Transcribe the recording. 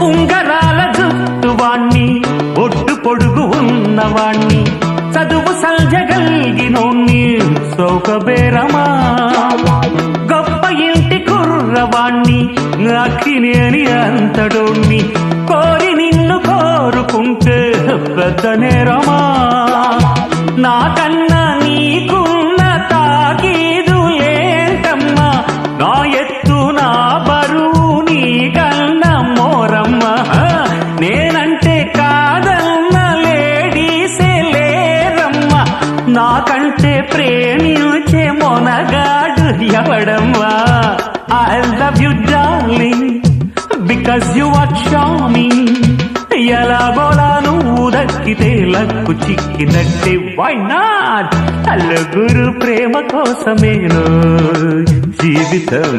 ఉంగరాల జుట్టువాణ్ణి ఒడ్డు పొడుగు ఉన్నవాణ్ణి చదువు సల్జగల్గినోణ్ణి సౌకబేరమా గొప్ప ఇంటి కుర్రవాణ్ణి అక్కినేని అంతడోణ్ణి కోరి నిన్ను కోరుకుంటే పెద్ద నేరమా నాకన్నా నీకున్న తాకీదు ఏంటమ్మా నా ఎత్తు నా బరువు నీకన్నా మోరమ్మా నేనంటే కాదన్న లేడీసే లేరమ్మా నాకంటే ప్రేమించే Monagadu ఎవడమ్మా I love you darling because you are charming ఎలాగోలా నువ్వు దక్కితే లక్కు చిక్కినట్టే why not నలుగురు ప్రేమ కోసమేను జీవితం